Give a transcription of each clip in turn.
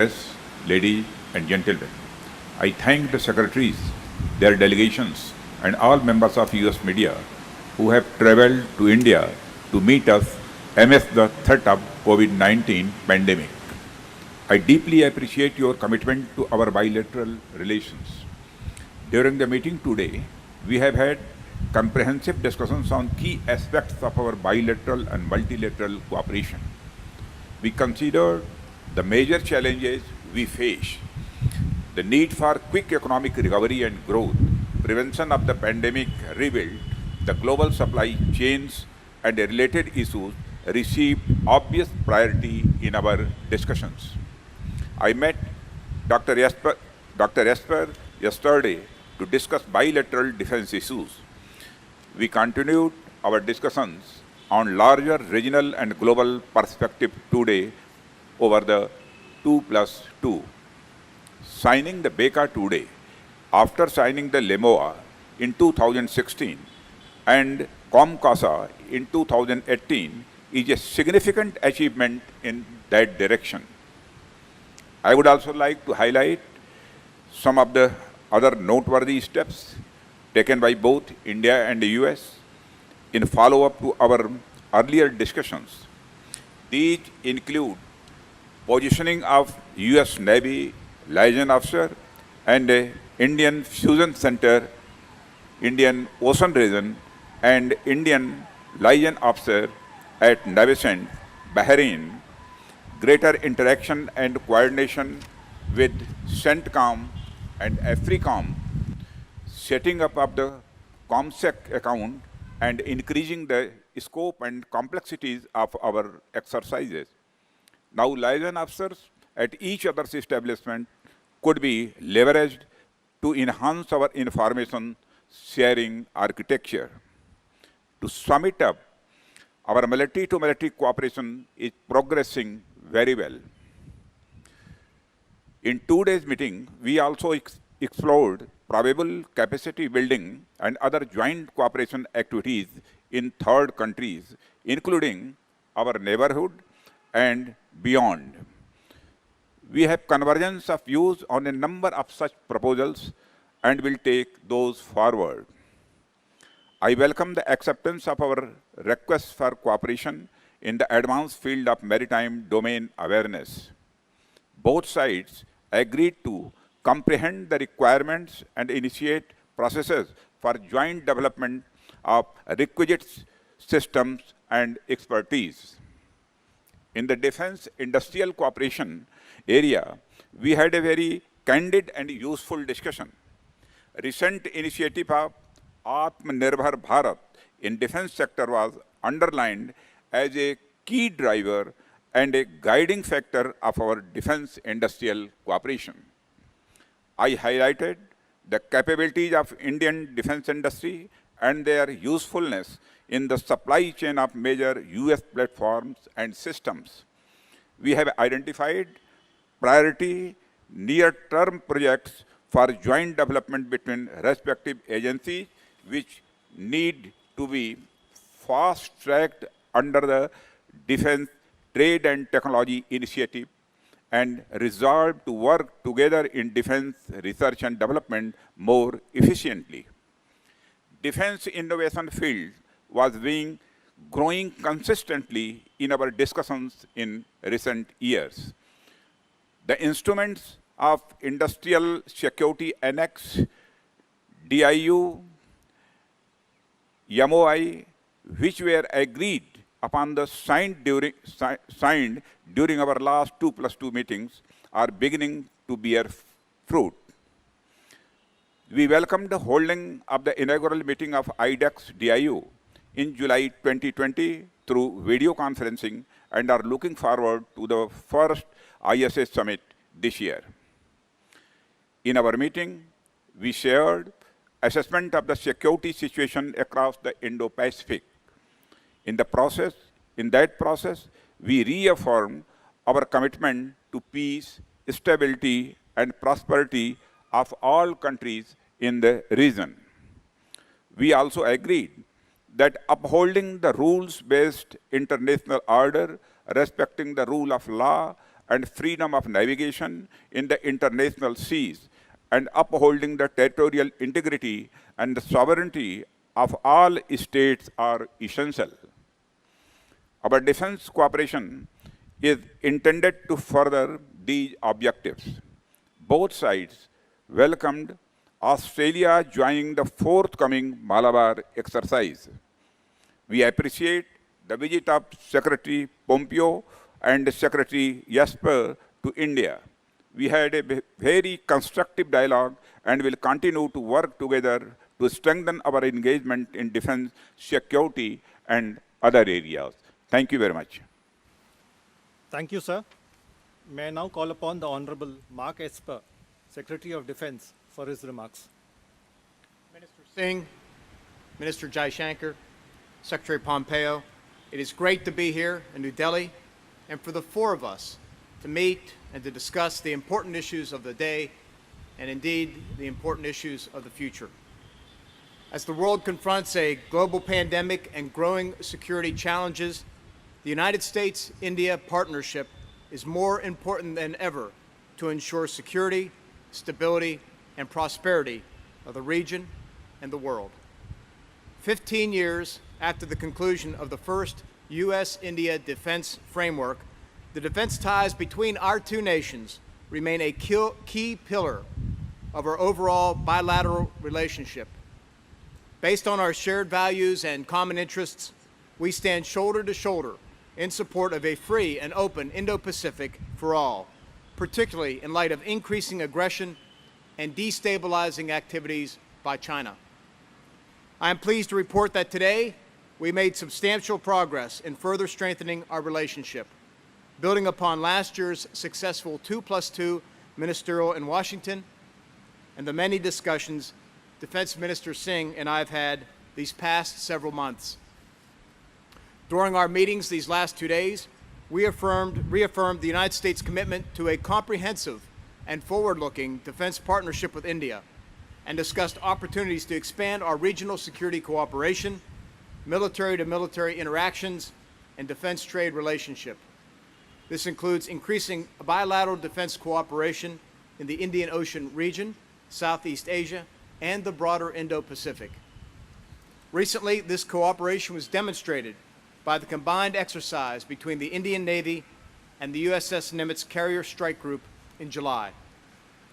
Yes, ladies and gentlemen, I thank the secretaries, their delegations, and all members of US media who have traveled to India to meet us amidst the threat of COVID-19 pandemic. I deeply appreciate your commitment to our bilateral relations. During the meeting today, we have had comprehensive discussions on key aspects of our bilateral and multilateral cooperation. We considered the major challenges we face, the need for quick economic recovery and growth, prevention of the pandemic rebuild, the global supply chains, and the related issues received obvious priority in our discussions. I met Dr. Esper, Dr. Esper yesterday to discuss bilateral defense issues. We continued our discussions on larger regional and global perspective today over the 2+2. Signing the BECA today, after signing the LEMOA in 2016 and COMCASA in 2018, is a significant achievement in that direction. I would also like to highlight some of the other noteworthy steps taken by both India and the US in follow-up to our earlier discussions. These include positioning of US Navy liaison officer and Indian Fusion Center, Indian Ocean Region, and Indian liaison officer at Navicent, Bahrain, greater interaction and coordination with CENTCOM and AFRICOM, setting up of the COMSEC account and increasing the scope and complexities of our exercises. Now, liaison officers at each other's establishment could be leveraged to enhance our information sharing architecture. To sum it up, our military-to-military cooperation is progressing very well. In today's meeting, we also explored probable capacity building and other joint cooperation activities in third countries, including our neighborhood and beyond. We have convergence of views on a number of such proposals and will take those forward. I welcome the acceptance of our request for cooperation in the advanced field of maritime domain awareness. Both sides agreed to comprehend the requirements and initiate processes for joint development of requisite systems and expertise. In the defense industrial cooperation area, we had a very candid and useful discussion. Recent initiative of Atmanirbhar Bharat in defense sector was underlined as a key driver and a guiding factor of our defense industrial cooperation. I highlighted the capabilities of Indian defense industry and their usefulness in the supply chain of major US platforms and systems. We have identified priority near-term projects for joint development between respective agencies which need to be fast-tracked under the Defense Trade and Technology Initiative and resolved to work together in defense research and development more efficiently. Defense innovation field was being growing consistently in our discussions in recent years. The instruments of Industrial Security Annex, DIU, MOI, which were agreed upon the signed during our last 2+2 meetings, are beginning to bear fruit. We welcome the holding of the inaugural meeting of IDEX DIU in July 2020 through video conferencing and are looking forward to the first ISA summit this year. In our meeting, we shared assessment of the security situation across the Indo-Pacific. In that process, we reaffirmed our commitment to peace, stability, and prosperity of all countries in the region. We also agreed that upholding the rules-based international order, respecting the rule of law, and freedom of navigation in the international seas, and upholding the territorial integrity and the sovereignty of all states are essential. Our defense cooperation is intended to further these objectives. Both sides welcomed Australia joining the forthcoming Malabar exercise. We appreciate the visit of Secretary Pompeo and Secretary Esper to India. We had a very constructive dialogue and will continue to work together to strengthen our engagement in defense, security, and other areas. Thank you very much. Thank you, sir. May I now call upon the Honorable Mark Esper, Secretary of Defense, for his remarks. Minister Singh, Minister Jaishankar, Secretary Pompeo, it is great to be here in New Delhi and for the four of us to meet and to discuss the important issues of the day and indeed the important issues of the future. As the world confronts a global pandemic and growing security challenges, the United States-India partnership is more important than ever to ensure security, stability, and prosperity of the region and the world. 15 years after the conclusion of the first U.S.-India defense framework, the defense ties between our two nations remain a key pillar of our overall bilateral relationship. Based on our shared values and common interests, we stand shoulder to shoulder in support of a free and open Indo-Pacific for all, particularly in light of increasing aggression and destabilizing activities by China. I am pleased to report that today we made substantial progress in further strengthening our relationship, building upon last year's successful 2+2 ministerial in Washington and the many discussions Defense Minister Singh and I have had these past several months. During our meetings these last 2 days, we reaffirmed the United States' commitment to a comprehensive and forward-looking defense partnership with India and discussed opportunities to expand our regional security cooperation, military-to-military interactions, and defense trade relationship. This includes increasing bilateral defense cooperation in the Indian Ocean region, Southeast Asia, and the broader Indo-Pacific. Recently, this cooperation was demonstrated by the combined exercise between the Indian Navy and the USS Nimitz Carrier Strike Group in July.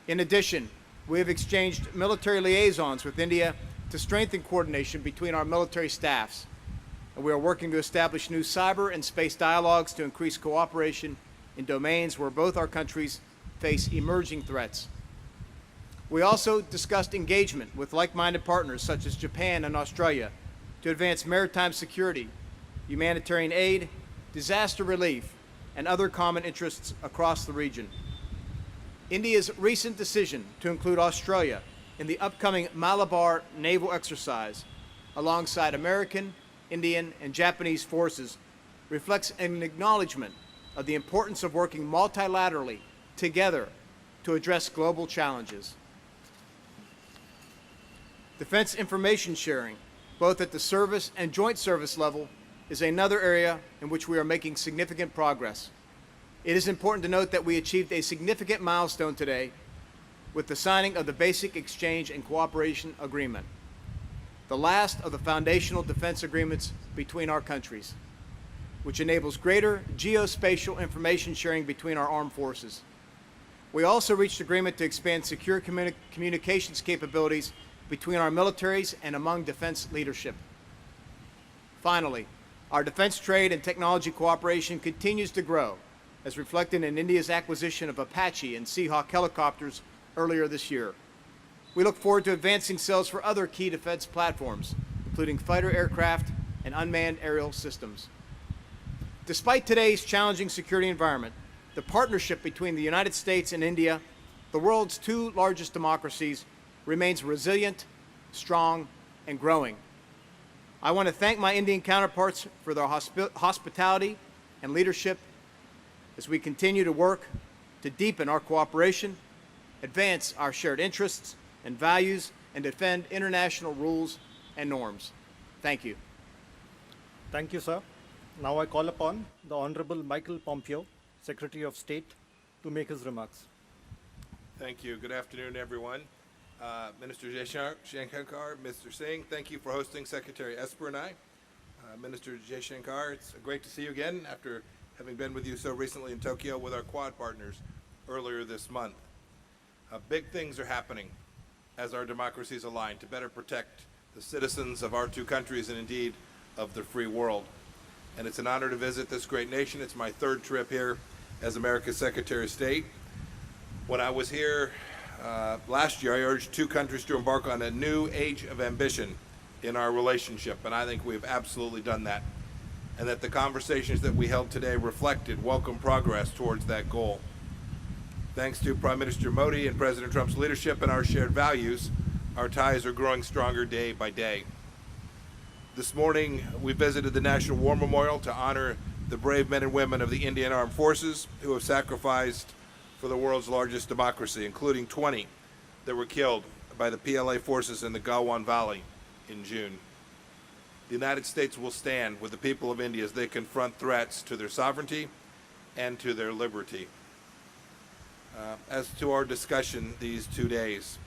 In addition, we have exchanged military liaisons with India to strengthen coordination between our military staffs, and we are working to establish new cyber and space dialogues to increase cooperation in domains where both our countries face emerging threats. We also discussed engagement with like-minded partners such as Japan and Australia to advance maritime security, humanitarian aid, disaster relief, and other common interests across the region. India's recent decision to include Australia in the upcoming Malabar naval exercise alongside American, Indian, and Japanese forces reflects an acknowledgement of the importance of working multilaterally together to address global challenges. Defense information sharing, both at the service and joint service level, is another area in which we are making significant progress. It is important to note that we achieved a significant milestone today with the signing of the Basic Exchange and Cooperation Agreement, the last of the foundational defense agreements between our countries, which enables greater geospatial information sharing between our armed forces. We also reached agreement to expand secure communications capabilities between our militaries and among defense leadership. Finally, our defense trade and technology cooperation continues to grow, as reflected in India's acquisition of Apache and Seahawk helicopters earlier this year. We look forward to advancing sales for other key defense platforms, including fighter aircraft and unmanned aerial systems. Despite today's challenging security environment, the partnership between the United States and India, the world's two largest democracies, remains resilient, strong, and growing. I want to thank my Indian counterparts for their hospitality and leadership as we continue to work to deepen our cooperation, advance our shared interests and values, and defend international rules and norms. Thank you. Thank you, sir. Now I call upon the Honorable Michael Pompeo, Secretary of State, to make his remarks. Thank you. Good afternoon, everyone. Minister Jaishankar, Mr. Singh, thank you for hosting Secretary Esper and I. Minister Jaishankar, it's great to see you again after having been with you so recently in Tokyo with our Quad partners earlier this month. Big things are happening as our democracies align to better protect the citizens of our two countries and indeed of the free world. And it's an honor to visit this great nation. It's my third trip here as America's Secretary of State. When I was here last year, I urged two countries to embark on a new age of ambition in our relationship, and I think we have absolutely done that, and that the conversations that we held today reflected welcome progress towards that goal. Thanks to Prime Minister Modi and President Trump's leadership and our shared values, our ties are growing stronger day by day. This morning, we visited the National War Memorial to honor the brave men and women of the Indian Armed Forces who have sacrificed for the world's largest democracy, including 20 that were killed by the PLA forces in the Galwan Valley in June. The United States will stand with the people of India as they confront threats to their sovereignty and to their liberty. As to our discussion these 2 days,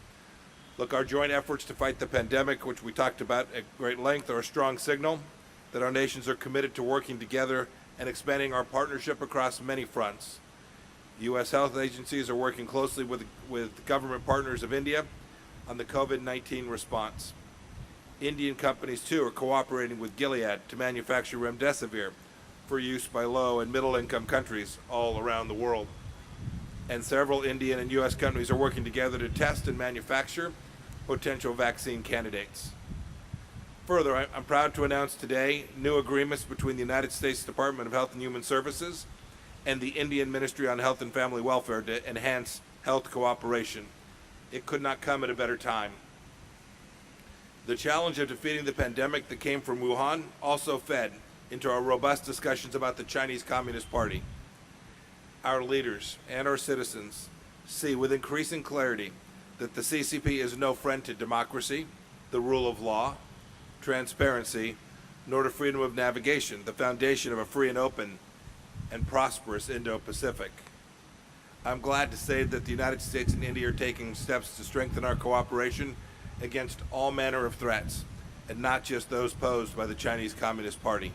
look, our joint efforts to fight the pandemic, which we talked about at great length, are a strong signal that our nations are committed to working together and expanding our partnership across many fronts. U.S. health agencies are working closely with government partners of India on the COVID-19 response. Indian companies, too, are cooperating with Gilead to manufacture remdesivir for use by low and middle-income countries all around the world. And several Indian and U.S. companies are working together to test and manufacture potential vaccine candidates. Further, I'm proud to announce today new agreements between the United States Department of Health and Human Services and the Indian Ministry on Health and Family Welfare to enhance health cooperation. It could not come at a better time. The challenge of defeating the pandemic that came from Wuhan also fed into our robust discussions about the Chinese Communist Party. Our leaders and our citizens see with increasing clarity that the CCP is no friend to democracy, the rule of law, transparency, nor to freedom of navigation, the foundation of a free and open and prosperous Indo-Pacific. I'm glad to say that the United States and India are taking steps to strengthen our cooperation against all manner of threats, and not just those posed by the Chinese Communist Party.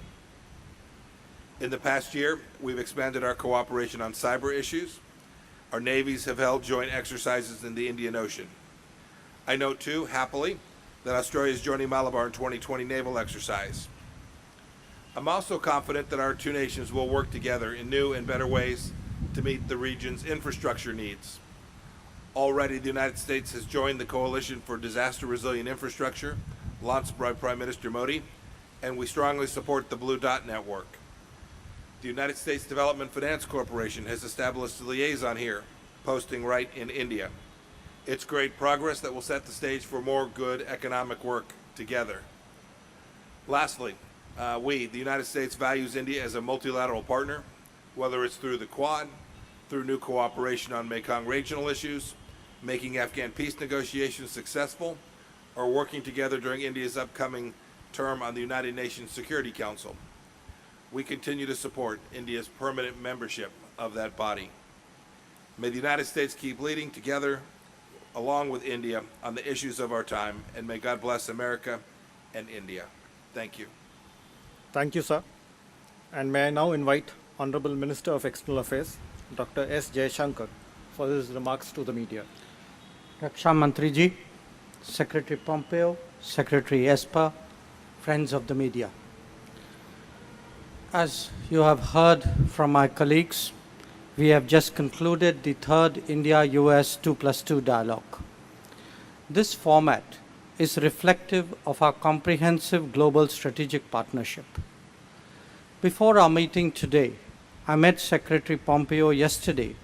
In the past year, we've expanded our cooperation on cyber issues. Our navies have held joint exercises in the Indian Ocean. I note, too, happily, that Australia is joining Malabar in 2020 naval exercise. I'm also confident that our two nations will work together in new and better ways to meet the region's infrastructure needs. Already, the United States has joined the Coalition for Disaster Resilient Infrastructure, launched by Prime Minister Modi, and we strongly support the Blue Dot Network. The United States Development Finance Corporation has established a liaison here, posting right in India. It's great progress that will set the stage for more good economic work together. Lastly, we, the United States, values India as a multilateral partner, whether it's through the Quad, through new cooperation on Mekong regional issues, making Afghan peace negotiations successful, or working together during India's upcoming term on the United Nations Security Council. We continue to support India's permanent membership of that body. May the United States keep leading together along with India on the issues of our time, and may God bless America and India. Thank you. Thank you, sir. And may I now invite Honorable Minister of External Affairs, Dr. S. Jaishankar, for his remarks to the media. Raksha Mantri ji, Secretary Pompeo, Secretary Esper, friends of the media. As you have heard from my colleagues, we have just concluded the third India-US 2+2 dialogue. This format is reflective of our comprehensive global strategic partnership. Before our meeting today, I met Secretary Pompeo yesterday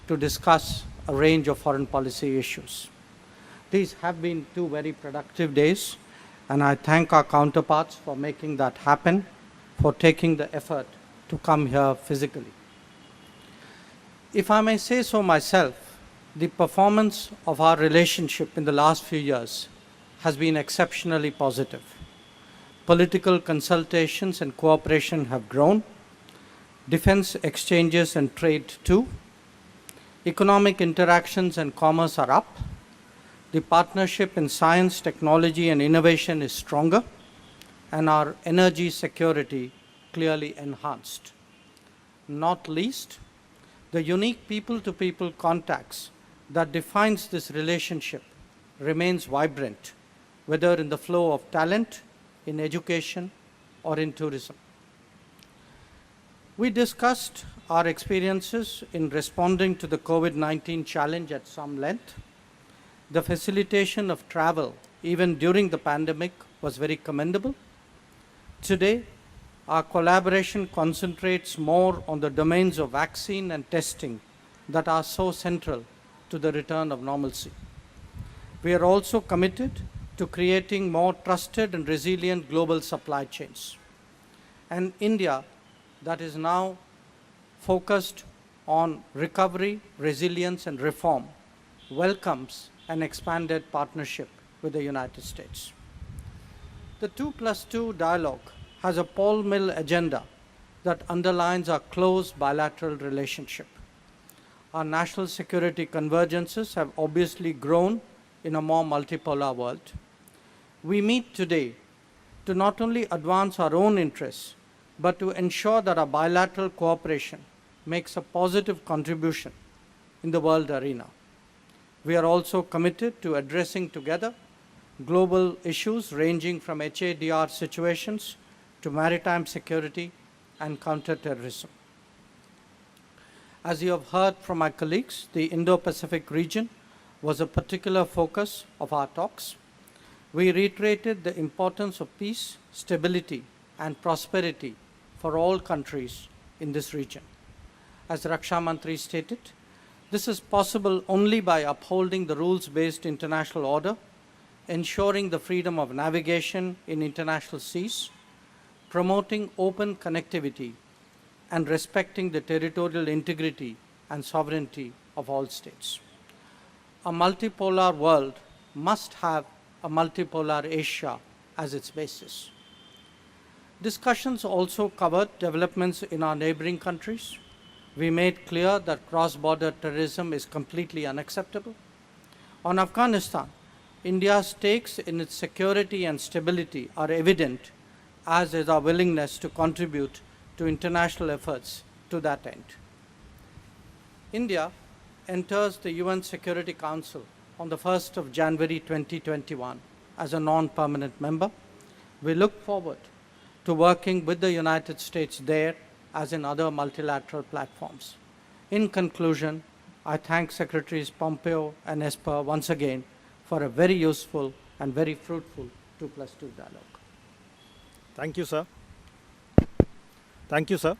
to discuss a range of foreign policy issues. These have been 2 very productive days, and I thank our counterparts for making that happen, for taking the effort to come here physically. If I may say so myself, the performance of our relationship in the last few years has been exceptionally positive. Political consultations and cooperation have grown, defense exchanges and trade too. Economic interactions and commerce are up. The partnership in science, technology, and innovation is stronger, and our energy security clearly enhanced. Not least, the unique people-to-people contacts that defines this relationship remains vibrant, whether in the flow of talent, in education, or in tourism. We discussed our experiences in responding to the COVID-19 challenge at some length. The facilitation of travel, even during the pandemic, was very commendable. Today, our collaboration concentrates more on the domains of vaccine and testing that are so central to the return of normalcy. We are also committed to creating more trusted and resilient global supply chains. And India, that is now focused on recovery, resilience, and reform, welcomes an expanded partnership with the United States. The 2+2 dialogue has a Paul Mill agenda that underlines our close bilateral relationship. Our national security convergences have obviously grown in a more multipolar world. We meet today to not only advance our own interests, but to ensure that our bilateral cooperation makes a positive contribution in the world arena. We are also committed to addressing together global issues ranging from HADR situations to maritime security and counterterrorism. As you have heard from my colleagues, the Indo-Pacific region was a particular focus of our talks. We reiterated the importance of peace, stability, and prosperity for all countries in this region. As Raksha Mantri stated, this is possible only by upholding the rules-based international order, ensuring the freedom of navigation in international seas, promoting open connectivity, and respecting the territorial integrity and sovereignty of all states. A multipolar world must have a multipolar Asia as its basis. Discussions also covered developments in our neighboring countries. We made clear that cross-border terrorism is completely unacceptable. On Afghanistan, India's stakes in its security and stability are evident, as is our willingness to contribute to international efforts to that end. India enters the UN Security Council on the 1st of January 2021 as a non-permanent member. We look forward to working with the United States there as in other multilateral platforms. In conclusion, I thank Secretaries Pompeo and Esper once again for a very useful and very fruitful 2+2 dialogue. Thank you, sir. Thank you, sir.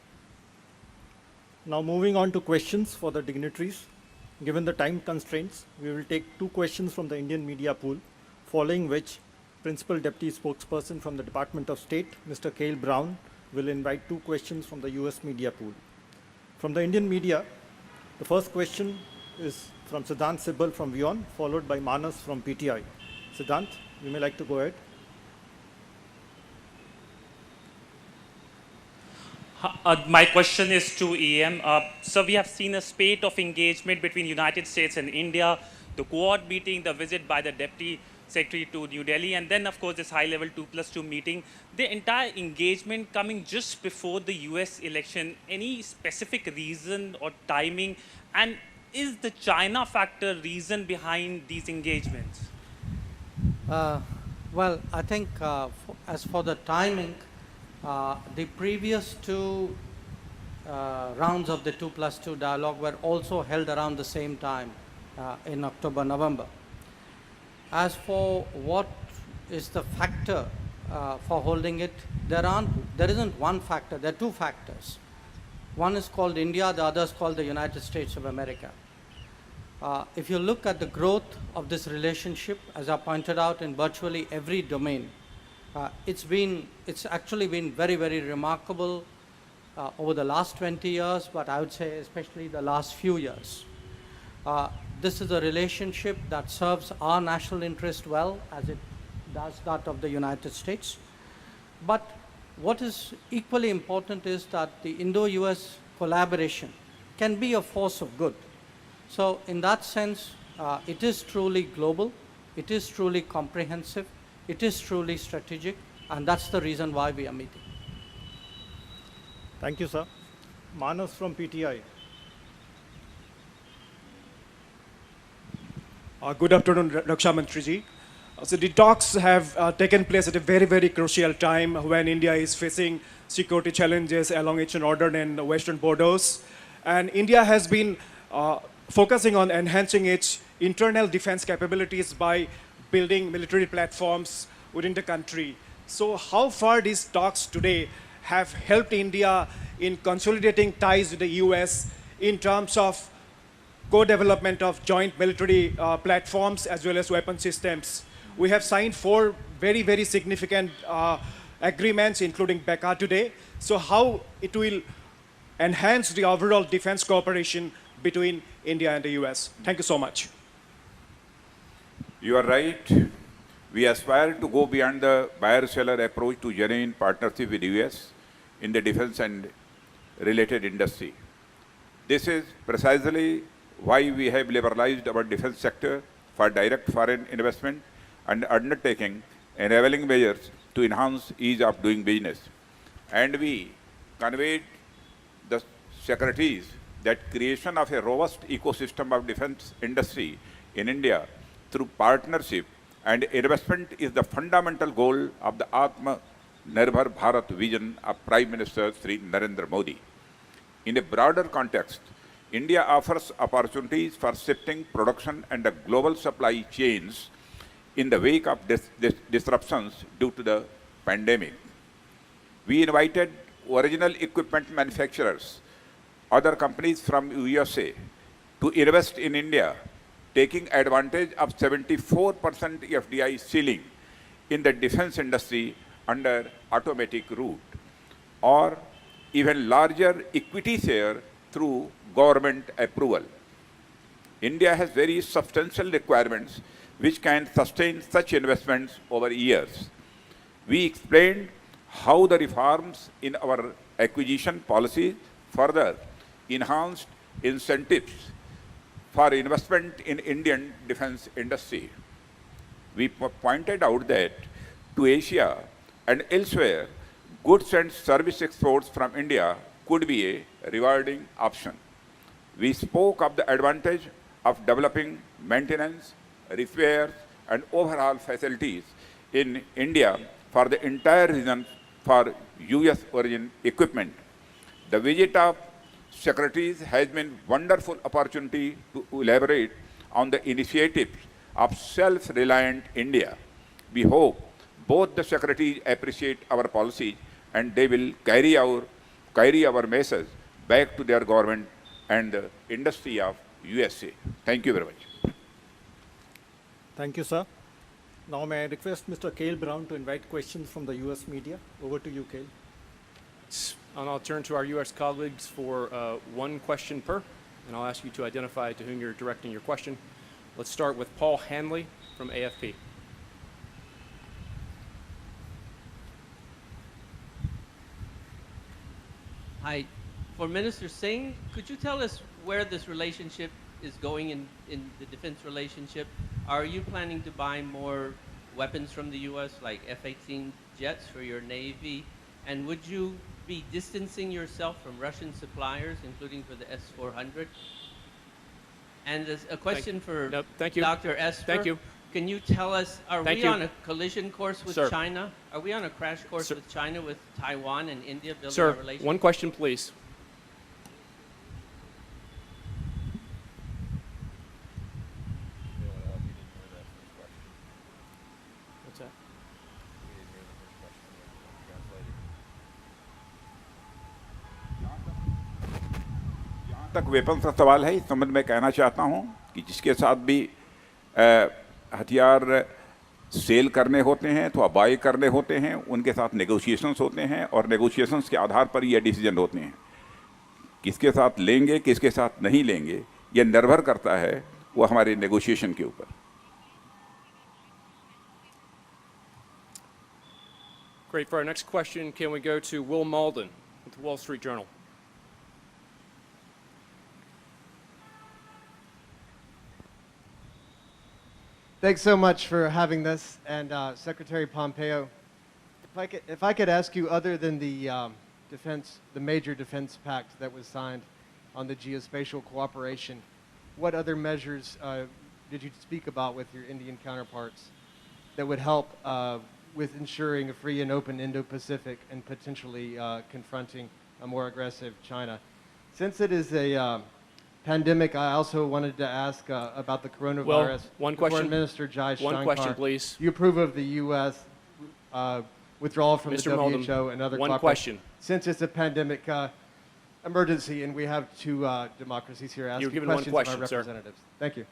Now moving on to questions for the dignitaries. Given the time constraints, we will take 2 questions from the Indian media pool, following which Principal Deputy Spokesperson from the Department of State, Mr. Cale Brown, will invite 2 questions from the US media pool. From the Indian media, the first question is from Siddhant Sibbal from WION, followed by Manas from PTI. Siddhant, you may like to go ahead. My question is to EM. So we have seen a spate of engagement between United States and India, the Quad meeting, the visit by the Deputy Secretary to New Delhi, and then of course this high-level 2+2 meeting. The entire engagement coming just before the US election. Any specific reason or timing? And is the China factor reason behind these engagements? Well, I think as for the timing, the previous 2 rounds of the 2+2 dialogue were also held around the same time in October, November. As for what is the factor for holding it, there isn't one factor, there are 2 factors. One is called India, the other is called the United States of America. If you look at the growth of this relationship, as I pointed out in virtually every domain, it's actually been very, very remarkable over the last 20 years, but I would say especially the last few years. This is a relationship that serves our national interest well, as it does that of the United States. But what is equally important is that the Indo-US collaboration can be a force of good. So in that sense, it is truly global, it is truly comprehensive, it is truly strategic, and that's the reason why we are meeting. Thank you, sir. Manas from PTI. Good afternoon, Raksha Mantriji. So the talks have taken place at a very, very crucial time when India is facing security challenges along its northern and western borders. And India has been focusing on enhancing its internal defense capabilities by building military platforms within the country. So how far these talks today have helped India in consolidating ties with the US in terms of co-development of joint military platforms as well as weapon systems? We have signed 4 very, very significant agreements, including BECA today. So how it will enhance the overall defense cooperation between India and the US? Thank you so much. You are right. We aspire to go beyond the buyer-seller approach to genuine partnership with US in the defense and related industry. This is precisely why we have liberalized our defense sector for direct foreign investment and undertaking enabling measures to enhance ease of doing business. And we conveyed the secretaries that creation of a robust ecosystem of defense industry in India through partnership and investment is the fundamental goal of the Atma Nirbhar Bharat vision of Prime Minister Sri Narendra Modi. In a broader context, India offers opportunities for shifting production and the global supply chains in the wake of disruptions due to the pandemic. We invited original equipment manufacturers, other companies from USA, to invest in India, taking advantage of 74% FDI ceiling in the defense industry under automatic route, or even larger equity share through government approval. India has very substantial requirements which can sustain such investments over years. We explained how the reforms in our acquisition policy further enhanced incentives for investment in Indian defense industry. We pointed out that to Asia and elsewhere, goods and service exports from India could be a rewarding option. We spoke of the advantage of developing maintenance, repairs, and overhaul facilities in India for the entire region for US origin equipment. The visit of secretaries has been wonderful opportunity to elaborate on the initiatives of self-reliant India. We hope both the secretaries appreciate our policies and they will carry our message back to their government and the industry of USA. Thank you very much. Thank you, sir. Now may I request Mr. Cale Brown to invite questions from the US media. Over to you, Cale. And I'll turn to our U.S. colleagues for one question per, and I'll ask you to identify to whom you're directing your question. Let's start with Paul Hanley from AFP. Hi. For Minister Singh, could you tell us where this relationship is going in the defense relationship? Are you planning to buy more weapons from the U.S., like F-18 jets for your Navy? And would you be distancing yourself from Russian suppliers, including for the S-400? And a question for thank you. Dr. Esper. Thank you. Can you tell us, are we on a collision course with Sir. China? Are we on a crash course Sir. with China, with Taiwan and India building Sir, a relationship? one question, please. What's that? जहाँ तक weapons का सवाल है, इस संबंध में कहना चाहता हूँ कि जिसके साथ भी हथियार सेल करने होते हैं अथवा बाय करने होते हैं, उनके साथ नेगोशिएशंस होते हैं और नेगोशिएशंस के आधार पर ये डिसीजन होते हैं. किसके साथ लेंगे, किसके साथ नहीं लेंगे, ये निर्भर करता है वो हमारे नेगोशिएशन के ऊपर. Great. For our next question, can we go to Will Malden with the Wall Street Journal? Thanks so much for having this. And Secretary Pompeo, if I could ask you, other than the major defense pact that was signed on the geospatial cooperation, what other measures did you speak about with your Indian counterparts that would help with ensuring a free and open Indo-Pacific and potentially confronting a more aggressive China? Since it is a pandemic, I also wanted to ask about the coronavirus. Well, one question. Foreign Minister Jai Shankar. One question, please. Do you approve of the U.S. Withdrawal from Mr. the WHO Meldon, and other one cooperation? question. Since it's a pandemic emergency and we have two democracies here asking given one questions question, of our sir. representatives. Thank you.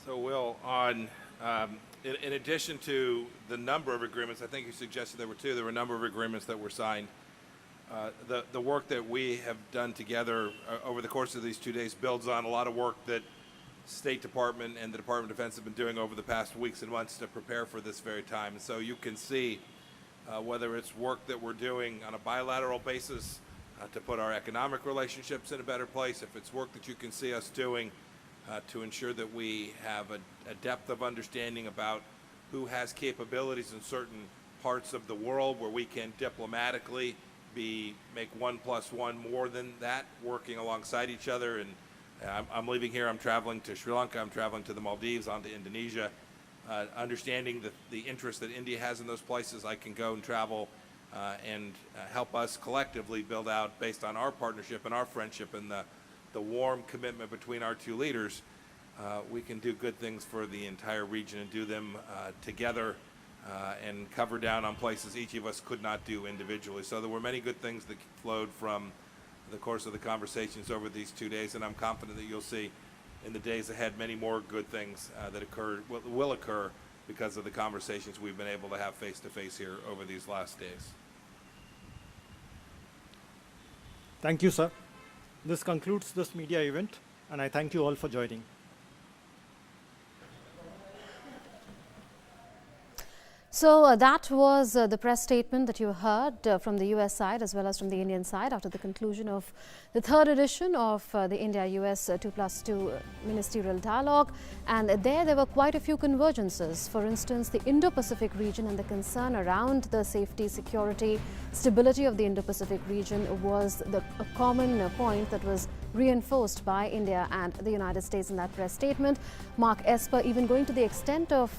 So, Will, on in addition to the number of agreements, I think you suggested there were two. There were a number of agreements that were signed. The work that we have done together over the course of these 2 days builds on a lot of work that State Department and the Department of Defense have been doing over the past weeks and months to prepare for this very time. And so you can see whether it's work that we're doing on a bilateral basis to put our economic relationships in a better place, if it's work that you can see us doing to ensure that we have a depth of understanding about who has capabilities in certain parts of the world where we can diplomatically make 1 + 1 more than that, working alongside each other. And I'm leaving here, I'm traveling to Sri Lanka, I'm traveling to the Maldives, on to Indonesia. Understanding the interest that India has in those places, I can go and travel and help us collectively build out, based on our partnership and our friendship and the warm commitment between our two leaders, we can do good things for the entire region and do them together and cover down on places each of us could not do individually. So there were many good things that flowed from the course of the conversations over these 2 days, and I'm confident that you'll see in the days ahead many more good things that will occur because of the conversations we've been able to have face-to-face here over these last days. Thank you, sir. This concludes this media event, and I thank you all for joining. So that was the press statement that you heard from the US side as well as from the Indian side after the conclusion of the third edition of the India-US 2+2 ministerial dialogue. And there were quite a few convergences. For instance, the Indo-Pacific region and the concern around the safety, security, stability of the Indo-Pacific region was a common point that was reinforced by India and the United States in that press statement. Mark Esper even going to the extent of